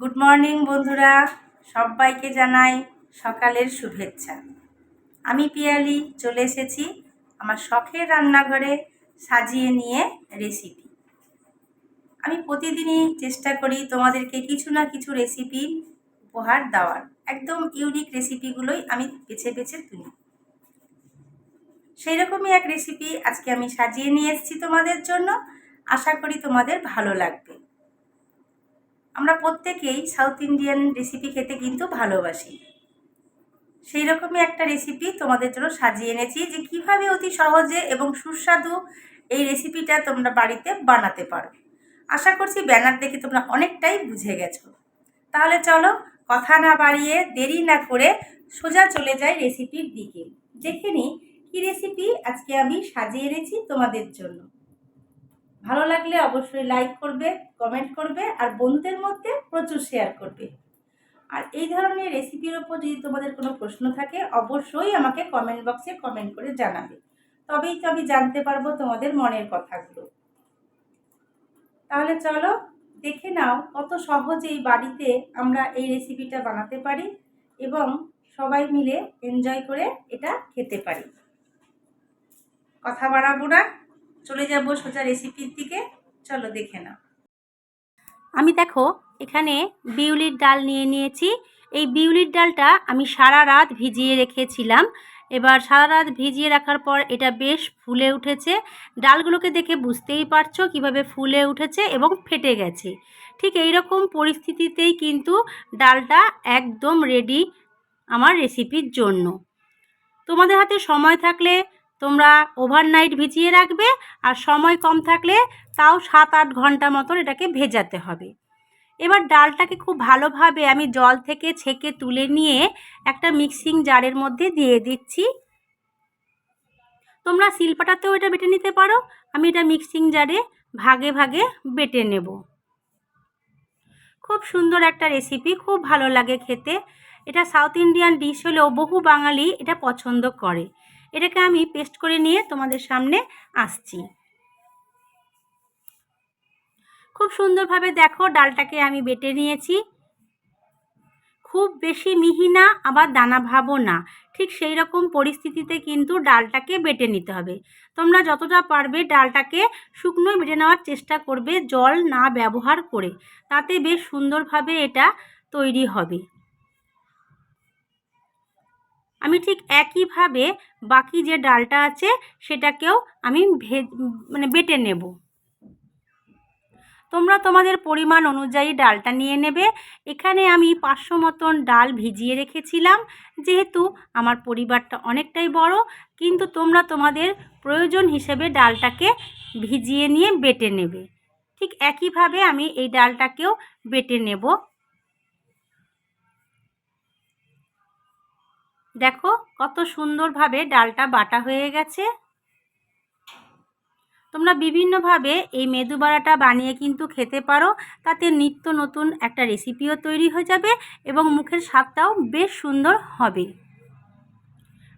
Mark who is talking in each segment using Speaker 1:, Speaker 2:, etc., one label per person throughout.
Speaker 1: Good morning বন্ধুরা, সবাইকে জানাই সকালের শুভেচ্ছা। আমি পিয়ালি চলে এসেছি আমার শখের রান্নাঘরে সাজিয়ে নিয়ে রেসিপি। আমি প্রতিদিনই চেষ্টা করি তোমাদেরকে কিছু না কিছু রেসিপি উপহার দেওয়ার। একদম ইউনিক রেসিপিগুলোই আমি বেছে বেছে তুলি। সেই রকমই এক রেসিপি আজকে আমি সাজিয়ে নিয়ে এসেছি তোমাদের জন্য। আশা করি তোমাদের ভালো লাগবে। আমরা প্রত্যেকেই সাউথ ইন্ডিয়ান রেসিপি খেতে কিন্তু ভালোবাসি। সেই রকমই একটা রেসিপি তোমাদের জন্য সাজিয়ে এনেছি, যে কিভাবে অতি সহজে এবং সুস্বাদু এই রেসিপিটা তোমরা বাড়িতে বানাতে পারো। আশা করছি ব্যানার দেখে তোমরা অনেকটাই বুঝে গেছো। তাহলে চলো কথা না বাড়িয়ে দেরি না করে সোজা চলে যাই রেসিপির দিকে। দেখে নিই কী রেসিপি আজকে আমি সাজিয়ে এনেছি তোমাদের জন্য। ভালো লাগলে অবশ্যই লাইক করবে, কমেন্ট করবে আর বন্ধুদের মধ্যে প্রচুর শেয়ার করবে। আর এই ধরনের রেসিপির ওপর যদি তোমাদের কোনো প্রশ্ন থাকে অবশ্যই আমাকে কমেন্ট বক্সে কমেন্ট করে জানাবে, তবেই তো আমি জানতে পারবো তোমাদের মনের কথাগুলো। তাহলে চলো দেখে নাও কত সহজেই বাড়িতে আমরা এই রেসিপিটা বানাতে পারি এবং সবাই মিলে এনজয় করে এটা খেতে পারি। কথা বাড়াবো না, চলে যাব সোজা রেসিপির দিকে। চলো দেখে নাও। আমি দেখো এখানে বিউলির ডাল নিয়ে নিয়েছি। এই বিউলির ডালটা আমি সারা রাত ভিজিয়ে রেখেছিলাম। এবার সারা রাত ভিজিয়ে রাখার পর এটা বেশ ফুলে উঠেছে। ডালগুলোকে দেখে বুঝতেই পারছো কিভাবে ফুলে উঠেছে এবং ফেটে গেছে। ঠিক এই রকম পরিস্থিতিতেই কিন্তু ডালটা একদম রেডি আমার রেসিপির জন্য। তোমাদের হাতে সময় থাকলে তোমরা ওভারনাইট ভিজিয়ে রাখবে, আর সময় কম থাকলে তাও 7-8 ঘন্টা মতন এটাকে ভেজাতে হবে। এবার ডালটাকে খুব ভালোভাবে আমি জল থেকে ছেঁকে তুলে নিয়ে একটা মিক্সিং জারের মধ্যে দিয়ে দিচ্ছি। তোমরা শিলপাটাতেও এটা বেটে নিতে পারো। আমি এটা মিক্সিং জারে ভাগে ভাগে বেটে নেব। খুব সুন্দর একটা রেসিপি, খুব ভালো লাগে খেতে। এটা সাউথ ইন্ডিয়ান ডিশ হলেও বহু বাঙালি এটা পছন্দ করে। এটাকে আমি পেস্ট করে নিয়ে তোমাদের সামনে আসছি। খুব সুন্দরভাবে দেখো ডালটাকে আমি বেটে নিয়েছি। খুব বেশি মিহি না, আবার দানা ভাবও না, ঠিক সেই রকম পরিস্থিতিতে কিন্তু ডালটাকে বেটে নিতে হবে। তোমরা যতটা পারবে ডালটাকে শুকনো বেটে নেওয়ার চেষ্টা করবে, জল না ব্যবহার করে। তাতে বেশ সুন্দরভাবে এটা তৈরি হবে। আমি ঠিক একইভাবে বাকি যে ডালটা আছে সেটাকেও আমি বেটে নেব। তোমরা তোমাদের পরিমাণ অনুযায়ী ডালটা নিয়ে নেবে। এখানে আমি 500 মতন ডাল ভিজিয়ে রেখেছিলাম। যেহেতু আমার পরিবারটা অনেকটাই বড়, কিন্তু তোমরা তোমাদের প্রয়োজন হিসেবে ডালটাকে ভিজিয়ে নিয়ে বেটে নেবে। ঠিক একইভাবে আমি এই ডালটাকেও বেটে নেব। দেখো কত সুন্দরভাবে ডালটা বাটা হয়ে গেছে। তোমরা বিভিন্নভাবে এই মেদু বড়াটা বানিয়ে কিন্তু খেতে পারো। তাতে নিত্য নতুন একটা রেসিপিও তৈরি হয়ে যাবে এবং মুখের স্বাদটাও বেশ সুন্দর হবে।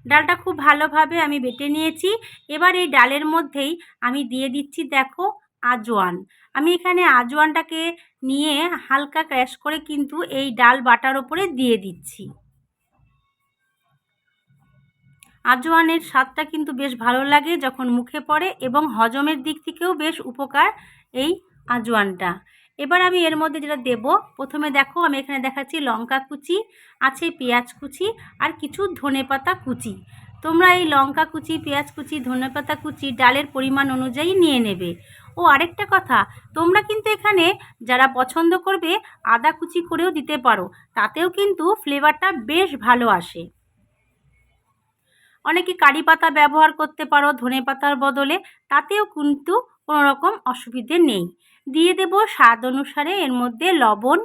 Speaker 1: ডালটা খুব ভালোভাবে আমি বেটে নিয়েছি। এবার এই ডালের মধ্যেই আমি দিয়ে দিচ্ছি দেখো আজওয়ান। আমি এখানে আজওয়ানটাকে নিয়ে হালকা ক্র্যাশ করে কিন্তু এই ডাল বাটার ওপরে দিয়ে দিচ্ছি। আজওয়ানের স্বাদটা কিন্তু বেশ ভালো লাগে যখন মুখে পড়ে, এবং হজমের দিক থেকেও বেশ উপকার এই আজওয়ানটা। এবার আমি এর মধ্যে যেটা দেব, প্রথমে দেখো আমি এখানে দেখাচ্ছি লঙ্কা কুচি আছে, পেঁয়াজ কুচি আর কিছু ধনেপাতা কুচি। তোমরা এই লঙ্কা কুচি, পেঁয়াজ কুচি, ধনেপাতা কুচি ডালের পরিমাণ অনুযায়ী নিয়ে নেবে। ও আরেকটা কথা, তোমরা কিন্তু এখানে যারা পছন্দ করবে আদা কুচি করেও দিতে পারো, তাতেও কিন্তু ফ্লেভারটা বেশ ভালো আসে। অনেকে কারি পাতা ব্যবহার করতে পারো ধনে পাতার বদলে, তাতেও কিন্তু কোনো রকম অসুবিধে নেই। দিয়ে দেব স্বাদ অনুসারে এর মধ্যে লবণ।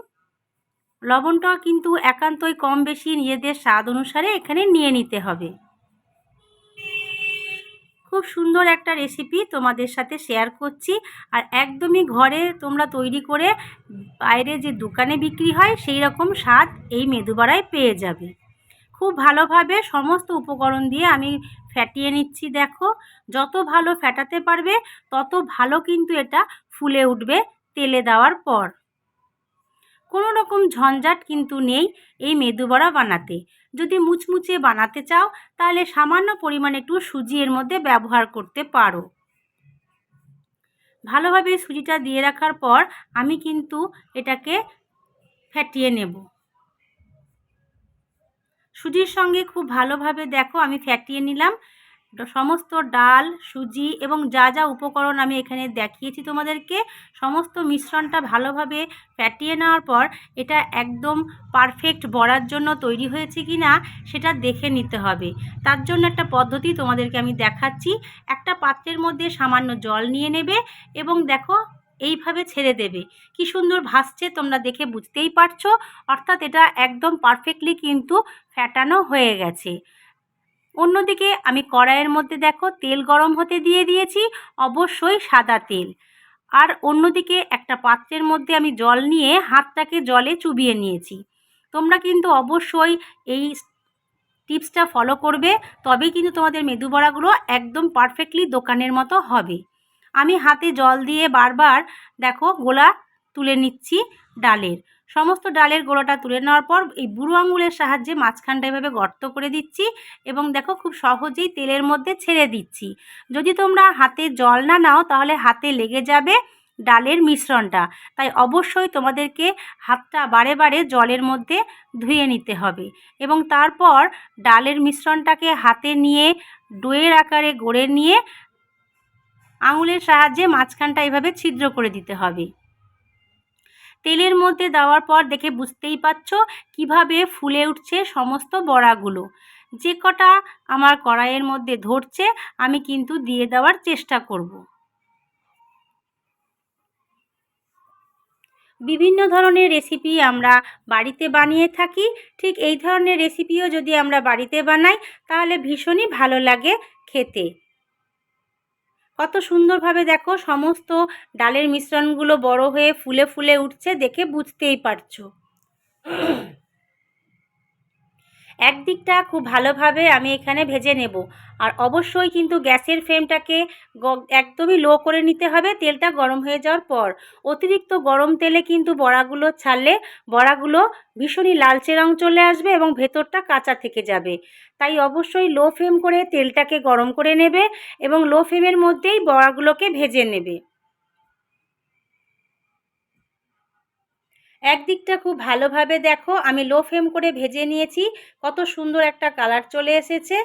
Speaker 1: লবণটা কিন্তু একান্তই কম বেশি নিজেদের স্বাদ অনুসারে এখানে নিয়ে নিতে হবে। খুব সুন্দর একটা রেসিপি তোমাদের সাথে শেয়ার করছি, আর একদমই ঘরে তোমরা তৈরি করে বাইরে যে দোকানে বিক্রি হয় সেই রকম স্বাদ এই মেদু বড়ায় পেয়ে যাবে। খুব ভালোভাবে সমস্ত উপকরণ দিয়ে আমি ফ্যাটিয়ে নিচ্ছি। দেখো যত ভালো ফ্যাটাতে পারবে তত ভালো কিন্তু এটা ফুলে উঠবে তেলে দেওয়ার পর। কোনো রকম ঝঞ্ঝাট কিন্তু নেই এই মেদু বড়া বানাতে। যদি মুচমুচে বানাতে চাও তাহলে সামান্য পরিমাণে একটু সুজি এর মধ্যে ব্যবহার করতে পারো। ভালোভাবে সুজিটা দিয়ে রাখার পর আমি কিন্তু এটাকে ফেটিয়ে নেব। সুজির সঙ্গে খুব ভালোভাবে দেখো আমি ফেটিয়ে নিলাম। সমস্ত ডাল, সুজি এবং যা যা উপকরণ আমি এখানে দেখিয়েছি তোমাদেরকে, সমস্ত মিশ্রণটা ভালোভাবে ফেটিয়ে নেওয়ার পর এটা একদম পারফেক্ট বড়ার জন্য তৈরি হয়েছে কি না সেটা দেখে নিতে হবে। তার জন্য একটা পদ্ধতি তোমাদেরকে আমি দেখাচ্ছি। একটা পাত্রের মধ্যে সামান্য জল নিয়ে নেবে এবং দেখো এইভাবে ছেড়ে দেবে। কি সুন্দর ভাসছে, তোমরা দেখে বুঝতেই পারছো। অর্থাৎ এটা একদম পারফেক্টলি কিন্তু ফেটানো হয়ে গেছে। অন্যদিকে আমি কড়াইয়ের মধ্যে দেখো তেল গরম হতে দিয়ে দিয়েছি, অবশ্যই সাদা তেল। আর অন্যদিকে একটা পাত্রের মধ্যে আমি জল নিয়ে হাতটাকে জলে চুবিয়ে নিয়েছি। তোমরা কিন্তু অবশ্যই এই টিপসটা ফলো করবে, তবেই কিন্তু তোমাদের মেদু বড়াগুলো একদম পারফেক্টলি দোকানের মতো হবে। আমি হাতে জল দিয়ে বারবার দেখো গোলা তুলে নিচ্ছি ডালের। সমস্ত ডালের গোলাটা তুলে নেওয়ার পর এই বুড়ো আঙুলের সাহায্যে মাঝখানটা এভাবে গর্ত করে দিচ্ছি এবং দেখো খুব সহজেই তেলের মধ্যে ছেড়ে দিচ্ছি। যদি তোমরা হাতে জল না নাও তাহলে হাতে লেগে যাবে ডালের মিশ্রণটা, তাই অবশ্যই তোমাদেরকে হাতটা বারে বারে জলের মধ্যে ধুয়ে নিতে হবে এবং তারপর ডালের মিশ্রণটাকে হাতে নিয়ে ডোয়ের আকারে গড়ে নিয়ে আঙুলের সাহায্যে মাঝখানটা এভাবে ছিদ্র করে দিতে হবে। তেলের মধ্যে দেওয়ার পর দেখে বুঝতেই পারছো কিভাবে ফুলে উঠছে সমস্ত বড়াগুলো। যে কটা আমার কড়াইয়ের মধ্যে ধরছে আমি কিন্তু দিয়ে দেওয়ার চেষ্টা করব। বিভিন্ন ধরনের রেসিপি আমরা বাড়িতে বানিয়ে থাকি, ঠিক এই ধরনের রেসিপিও যদি আমরা বাড়িতে বানাই তাহলে ভীষণই ভালো লাগে খেতে। কত সুন্দরভাবে দেখো সমস্ত ডালের মিশ্রণগুলো বড় হয়ে ফুলে ফুলে উঠছে, দেখে বুঝতেই পারছো। একদিকটা খুব ভালোভাবে আমি এখানে ভেজে নেব। আর অবশ্যই কিন্তু গ্যাসের ফ্লেমটাকে একদমই লো করে নিতে হবে তেলটা গরম হয়ে যাওয়ার পর। অতিরিক্ত গরম তেলে কিন্তু বড়াগুলো ছাড়লে বড়াগুলো ভীষণই লালচে রং চলে আসবে এবং ভেতরটা কাঁচা থেকে যাবে। তাই অবশ্যই লো ফ্লেম করে তেলটাকে গরম করে নেবে এবং লো ফ্লেমের মধ্যেই বড়াগুলোকে ভেজে নেবে। একদিকটা খুব ভালোভাবে দেখো আমি লো ফ্লেম করে ভেজে নিয়েছি, কত সুন্দর একটা কালার চলে এসেছে।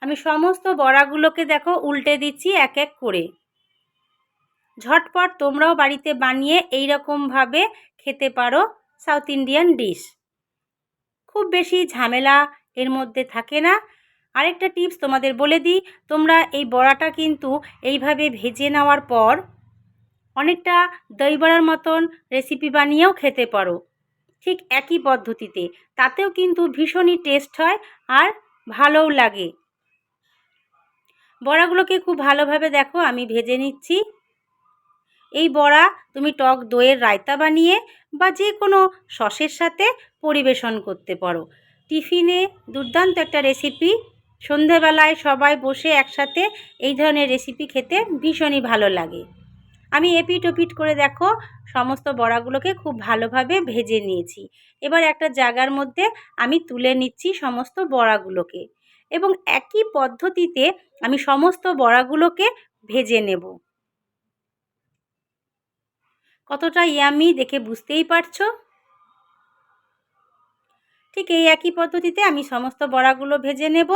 Speaker 1: আমি সমস্ত বড়াগুলোকে দেখো উল্টে দিচ্ছি এক এক করে। ঝটপট তোমরাও বাড়িতে বানিয়ে এই রকমভাবে খেতে পারো সাউথ ইন্ডিয়ান ডিশ। খুব বেশি ঝামেলা এর মধ্যে থাকে না। আরেকটা টিপস তোমাদের বলে দিই, তোমরা এই বড়াটা কিন্তু এইভাবে ভেজে নেওয়ার পর অনেকটা দই বড়ার মতন রেসিপি বানিয়েও খেতে পারো, ঠিক একই পদ্ধতিতে। তাতেও কিন্তু ভীষণই টেস্ট হয় আর ভালোও লাগে। বড়াগুলোকে খুব ভালোভাবে দেখো আমি ভেজে নিচ্ছি। এই বড়া তুমি টক দইয়ের রায়তা বানিয়ে বা যে কোনো সসের সাথে পরিবেশন করতে পারো। টিফিনে দুর্দান্ত একটা রেসিপি। সন্ধেবেলায় সবাই বসে একসাথে এই ধরনের রেসিপি খেতে ভীষণই ভালো লাগে। আমি এপিট ওপিট করে দেখো সমস্ত বড়াগুলোকে খুব ভালোভাবে ভেজে নিয়েছি। এবার একটা জায়গার মধ্যে আমি তুলে নিচ্ছি সমস্ত বড়াগুলোকে এবং একই পদ্ধতিতে আমি সমস্ত বড়াগুলোকে ভেজে নেব। কতটা ইয়ামি দেখে বুঝতেই পারছো। ঠিক এই একই পদ্ধতিতে আমি সমস্ত বড়াগুলো ভেজে নেব।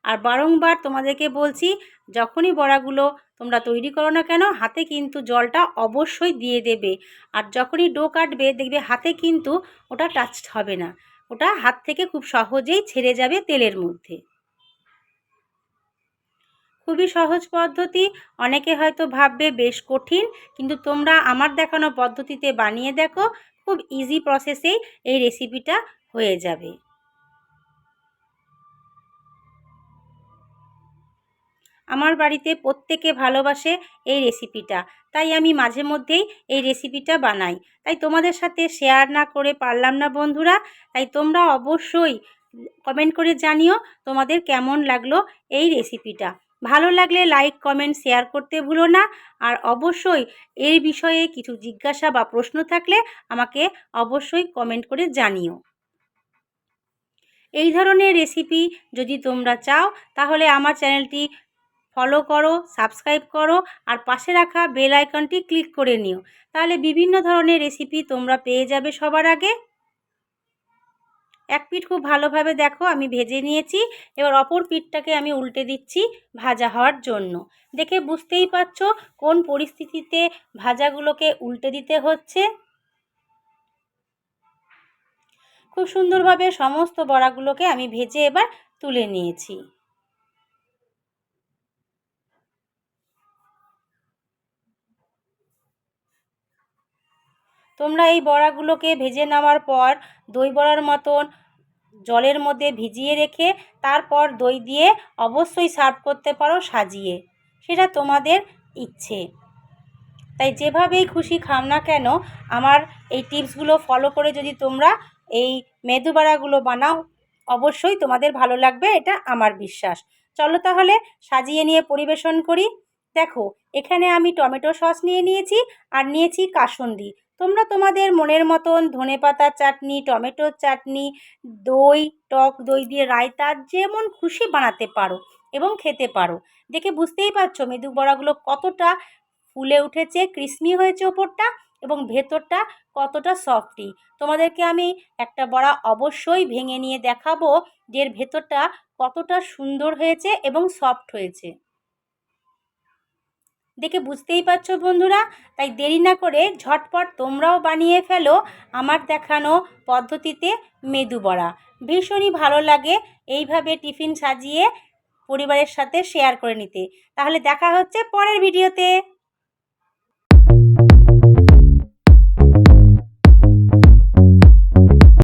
Speaker 1: আর বারংবার তোমাদেরকে বলছি, যখনই বড়াগুলো তোমরা তৈরি করো না কেন হাতে কিন্তু জলটা অবশ্যই দিয়ে দেবে। আর যখনই ডো কাটবে দেখবে হাতে কিন্তু ওটা টাচ হবে না, ওটা হাত থেকে খুব সহজেই ছেড়ে যাবে তেলের মধ্যে। খুবই সহজ পদ্ধতি। অনেকে হয়তো ভাববে বেশ কঠিন, কিন্তু তোমরা আমার দেখানো পদ্ধতিতে বানিয়ে দেখো, খুব ইজি প্রসেসেই এই রেসিপিটা হয়ে যাবে। আমার বাড়িতে প্রত্যেকে ভালোবাসে এই রেসিপিটা, তাই আমি মাঝে মধ্যেই এই রেসিপিটা বানাই। তাই তোমাদের সাথে শেয়ার না করে পারলাম না বন্ধুরা। তাই তোমরা অবশ্যই কমেন্ট করে জানিও তোমাদের কেমন লাগলো এই রেসিপিটা। ভালো লাগলে লাইক, কমেন্ট, শেয়ার করতে ভুলো না। আর অবশ্যই এর বিষয়ে কিছু জিজ্ঞাসা বা প্রশ্ন থাকলে আমাকে অবশ্যই কমেন্ট করে জানিও। এই ধরনের রেসিপি যদি তোমরা চাও তাহলে আমার চ্যানেলটি ফলো করো, সাবস্ক্রাইব করো আর পাশে রাখা বেল আইকনটি ক্লিক করে নিও। তাহলে বিভিন্ন ধরনের রেসিপি তোমরা পেয়ে যাবে সবার আগে। এক পিঠ খুব ভালোভাবে দেখো আমি ভেজে নিয়েছি। এবার অপর পিঠটাকে আমি উল্টে দিচ্ছি ভাজা হওয়ার জন্য। দেখে বুঝতেই পারছো কোন পরিস্থিতিতে ভাজাগুলোকে উল্টে দিতে হচ্ছে। খুব সুন্দরভাবে সমস্ত বড়াগুলোকে আমি ভেজে এবার তুলে নিয়েছি। তোমরা এই বড়াগুলোকে ভেজে নেওয়ার পর দই বড়ার মতন জলের মধ্যে ভিজিয়ে রেখে তারপর দই দিয়ে অবশ্যই সার্ভ করতে পারো সাজিয়ে, সেটা তোমাদের ইচ্ছে। তাই যেভাবেই খুশি খাও না কেন আমার এই টিপসগুলো ফলো করে যদি তোমরা এই মেদু বড়াগুলো বানাও অবশ্যই তোমাদের ভালো লাগবে, এটা আমার বিশ্বাস। চলো তাহলে সাজিয়ে নিয়ে পরিবেশন করি। দেখো এখানে আমি টমেটো সস নিয়ে নিয়েছি আর নিয়েছি কাসুন্দি। তোমরা তোমাদের মনের মতন ধনেপাতার চাটনি, টমেটোর চাটনি, দই, টক দই দিয়ে রায়তা যেমন খুশি বানাতে পারো এবং খেতে পারো। দেখে বুঝতেই পারছো মেদু বড়াগুলো কতটা ফুলে উঠেছে, ক্রিসমি হয়েছে ওপরটা এবং ভেতরটা কতটা সফটি। তোমাদেরকে আমি একটা বড়া অবশ্যই ভেঙে নিয়ে দেখাবো যে এর ভেতরটা কতটা সুন্দর হয়েছে এবং সফট হয়েছে। দেখে বুঝতেই পারছো বন্ধুরা। তাই দেরি না করে ঝটপট তোমরাও বানিয়ে ফেলো আমার দেখানো পদ্ধতিতে মেদু বড়া। ভীষণই ভালো লাগে এইভাবে টিফিন সাজিয়ে পরিবারের সাথে শেয়ার করে নিতে। তাহলে দেখা হচ্ছে পরের ভিডিওতে।